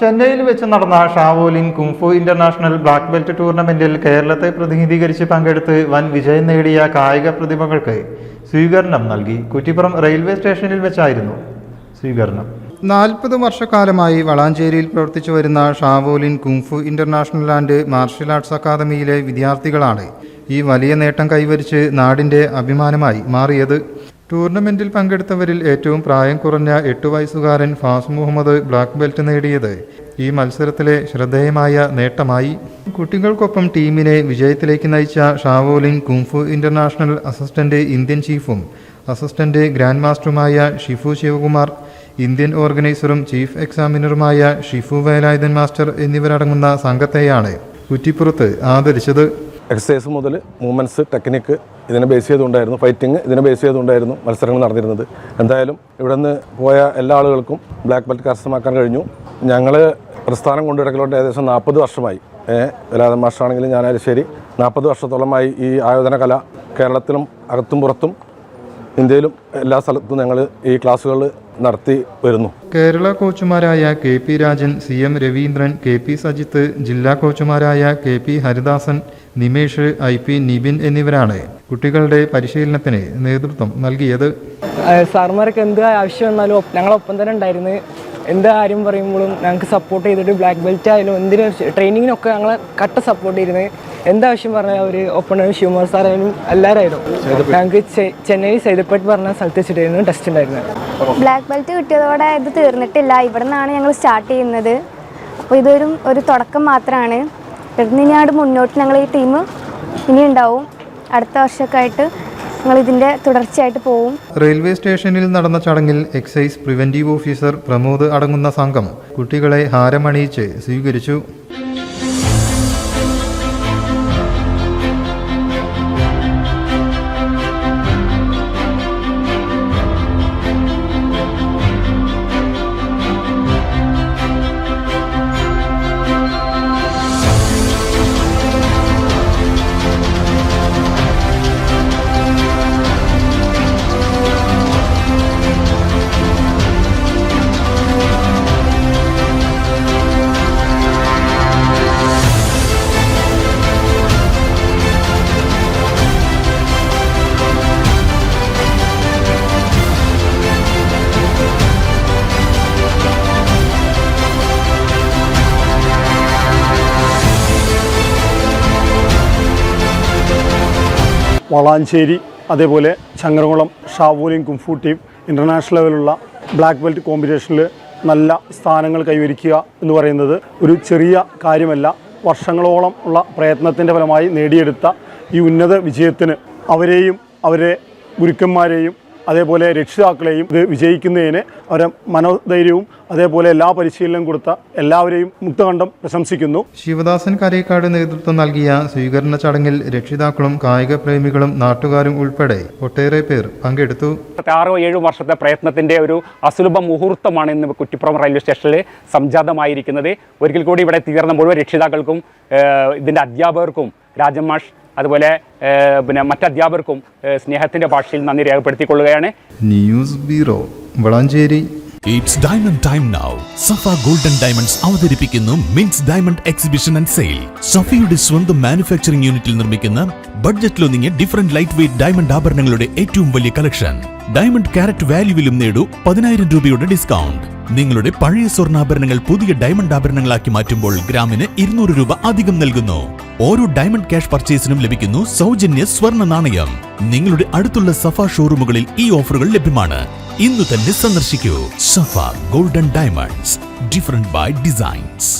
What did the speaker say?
ചെന്നൈയിൽ വെച്ച് നടന്ന Shaolin kung fu international black belt ടൂർണമെന്റിൽ കേരളത്തെ പ്രതിനിധീകരിച്ച് പങ്കെടുത്ത് വൻ വിജയം നേടിയ കായിക പ്രതിഭകൾക്ക് സ്വീകരണം നൽകി. കുറ്റിപ്പുറം റെയിൽവേ സ്റ്റേഷനിൽ വെച്ചായിരുന്നു സ്വീകരണം. 40 വർഷക്കാലമായി വളാഞ്ചേരിയിൽ പ്രവർത്തിച്ചു വരുന്ന Shaolin kung fu international and martial arts അക്കാദമിയിലെ വിദ്യാർത്ഥികളാണ് ഈ വലിയ നേട്ടം കൈവരിച്ച് നാടിന്റെ അഭിമാനമായി മാറിയത്. ടൂർണമെന്റിൽ പങ്കെടുത്തവരിൽ ഏറ്റവും പ്രായം കുറഞ്ഞ 8 വയസ്സുകാരൻ ഫാസ് മുഹമ്മദ് ബ്ലാക്ക് ബെൽറ്റ് നേടിയത് ഈ മത്സരത്തിലെ ശ്രദ്ധേയമായ നേട്ടമായി. കുട്ടികൾക്കൊപ്പം ടീമിനെ വിജയത്തിലേക്ക് നയിച്ച Shaolin kung fu international assistant Indian ചീഫും അസിസ്റ്റന്റ് ഗ്രാൻഡ് മാസ്റ്ററുമായ ഷിഫു ശിവകുമാർ, ഇന്ത്യൻ ഓർഗനൈസറും ചീഫ് എക്സാമിനറുമായ ഷിഫു വേലായുധൻ മാസ്റ്റർ എന്നിവരടങ്ങുന്ന സംഘത്തെയാണ് കുറ്റിപ്പുറത്ത് ആദരിച്ചത്. എക്സസൈസ് മുതൽ മൂവ്മെൻറ്റ്സ്, ടെക്നിക്ക് ഇതിനെ ബേസ് ചെയ്തുകൊണ്ടായിരുന്നു, ഫൈറ്റിംഗ് ഇതിനെ ബേസ് ചെയ്തുകൊണ്ടായിരുന്നു മത്സരങ്ങൾ നടന്നിരുന്നത്. എന്തായാലും ഇവിടെ നിന്ന് പോയ എല്ലാ ആളുകൾക്കും ബ്ലാക്ക് ബെൽറ്റ് കരസ്ഥമാക്കാൻ കഴിഞ്ഞു. ഞങ്ങൾ പ്രസ്ഥാനം കൊണ്ടുനടക്കലോട്ട് ഏകദേശം 40 വർഷമായി. വേലായുധൻ മാസ്റ്ററാണെങ്കിലും ഞാനായാലും ശരി 40 വർഷത്തോളമായി ഈ ആയോധന കല കേരളത്തിലും അകത്തും പുറത്തും ഇന്ത്യയിലും എല്ലാ സ്ഥലത്തും ഞങ്ങൾ ഈ ക്ലാസ്സുകൾ നടത്തി വരുന്നു. Kerala കോച്ചുമാരായ KP Rajan, CM Raveendran, KP Sajith, ജില്ലാ കോച്ചുമാരായ KP ഹരിദാസൻ, നിമേഷ്, IP നിബിൻ എന്നിവരാണ് കുട്ടികളുടെ പരിശീലനത്തിന് നേതൃത്വം നൽകിയത്. സാർമാർക്ക് എന്ത് ആവശ്യം വന്നാലും ഞങ്ങളൊപ്പം തന്നെ ഉണ്ടായിരുന്നു. എന്ത് കാര്യം പറയുമ്പോഴും ഞങ്ങൾക്ക് സപ്പോർട്ട് ചെയ്തിട്ട് ബ്ലാക്ക് ബെൽറ്റ് ആയാലും എന്തിനും ട്രെയിനിങ്ങിനൊക്കെ ഞങ്ങളെ കട്ട സപ്പോർട്ട് ചെയ്തിരുന്നത്. എന്താവശ്യം പറഞ്ഞാൽ അവർ ഒപ്പം ശിവകുമാർ സാറായാലും എല്ലാവരായിരുന്നു. ഞങ്ങൾക്ക് ചെന്നൈ സൈദപ്പേട്ട് പറഞ്ഞ സ്ഥലത്ത് വെച്ചിട്ടായിരുന്നു ടെസ്റ്റ് ഉണ്ടായിരുന്നത്. ബ്ലാക്ക് ബെൽറ്റ് കിട്ടിയതോടെ ഇത് തീർന്നിട്ടില്ല. ഇവിടെ നിന്നാണ് ഞങ്ങൾ സ്റ്റാർട്ട് ചെയ്യുന്നത്. അപ്പോൾ ഇതൊരു തുടക്കം മാത്രമാണ്. ഇവിടുന്ന് മുന്നോട്ട് ഞങ്ങൾ ഈ ടീം ഇനി ഉണ്ടാവും. അടുത്ത വർഷമൊക്കെ ആയിട്ട് ഞങ്ങൾ ഇതിൻ്റെ തുടർച്ചയായിട്ട് പോവും. റെയിൽവേ സ്റ്റേഷനിൽ നടന്ന ചടങ്ങിൽ എക്സൈസ് പ്രിവന്റീവ് ഓഫീസർ പ്രമോദ് അടങ്ങുന്ന സംഘം കുട്ടികളെ ഹാരമണിയിച്ച് സ്വീകരിച്ചു. വളാഞ്ചേരി, അതേപോലെ Changarakulam Shaolin kung fu team international ലെവലുള്ള ബ്ലാക്ക് ബെൽറ്റ് കോമ്പറ്റീഷനിൽ നല്ല സ്ഥാനങ്ങൾ കൈവരിക്കുക എന്ന് പറയുന്നത് ഒരു ചെറിയ കാര്യമല്ല. വർഷങ്ങളോളം ഉള്ള പ്രയത്നത്തിൻ്റെ ഫലമായി നേടിയെടുത്ത ഈ ഉന്നത വിജയത്തിന് അവരെയും അവരെ ഗുരുക്കന്മാരെയും അതേപോലെ രക്ഷിതാക്കളെയും ഇത് വിജയിക്കുന്നതിന് അവരെ മനോധൈര്യവും അതേപോലെ എല്ലാ പരിശീലനം കൊടുത്ത എല്ലാവരെയും മുക്തകണ്ഠം പ്രശംസിക്കുന്നു. ശിവദാസൻ കരേക്കാട് നേതൃത്വം നൽകിയ സ്വീകരണ ചടങ്ങിൽ രക്ഷിതാക്കളും കായിക പ്രേമികളും നാട്ടുകാരും ഉൾപ്പെടെ ഒട്ടേറെ പേർ പങ്കെടുത്തു. 6-7 വർഷത്തെ പ്രയത്നത്തിൻ്റെ ഒരു അസുലഭ മുഹൂർത്തമാണ് ഇന്ന് കുറ്റിപ്പുറം റെയിൽവേ സ്റ്റേഷനിൽ സംജാതമായിരിക്കുന്നത്. ഒരിക്കൽ കൂടി ഇവിടെ തീർന്ന മുഴുവൻ രക്ഷിതാക്കൾക്കും ഇതിൻ്റെ അധ്യാപകർക്കും രാജമാഷ് അതുപോലെ മറ്റധ്യാപകർക്കും സ്നേഹത്തിന്റെ ഭാഷയിൽ നന്ദി രേഖപ്പെടുത്തിക്കൊള്ളുകയാണ്. News bureau, Valanchery. It's diamond time now. Safa Golden Diamonds അവതരിപ്പിക്കുന്നു മിൻസ് ഡയമണ്ട് എക്സിബിഷൻ ആൻഡ് സെയിൽ. സഫയുടെ സ്വന്തം മാനുഫാക്ചറിംഗ് യൂണിറ്റിൽ നിർമ്മിക്കുന്ന ബഡ്ജറ്റിലൊതുങ്ങിയ ഡിഫറന്റ് ലൈറ്റ് വെയ്റ്റ് ഡയമണ്ട് ആഭരണങ്ങളുടെ ഏറ്റവും വലിയ കളക്ഷൻ. ഡയമണ്ട് കാരറ്റ് വാല്യൂവിലും നേടൂ 10,000 രൂപയുടെ ഡിസ്കൗണ്ട്. നിങ്ങളുടെ പഴയ സ്വർണ്ണാഭരണങ്ങൾ പുതിയ ഡയമണ്ട് ആഭരണങ്ങളാക്കി മാറ്റുമ്പോൾ ഗ്രാമിന് 200 രൂപ അധികം നൽകുന്നു. ഓരോ ഡയമണ്ട് ക്യാഷ് പർച്ചേസിനും ലഭിക്കുന്നു സൗജന്യ സ്വർണ്ണ നാണയം. നിങ്ങളുടെ അടുത്തുള്ള സഫ ഷോറൂമുകളിൽ ഈ ഓഫറുകൾ ലഭ്യമാണ്. ഇന്നു തന്നെ സന്ദർശിക്കൂ. Safa golden diamonds, different by designs.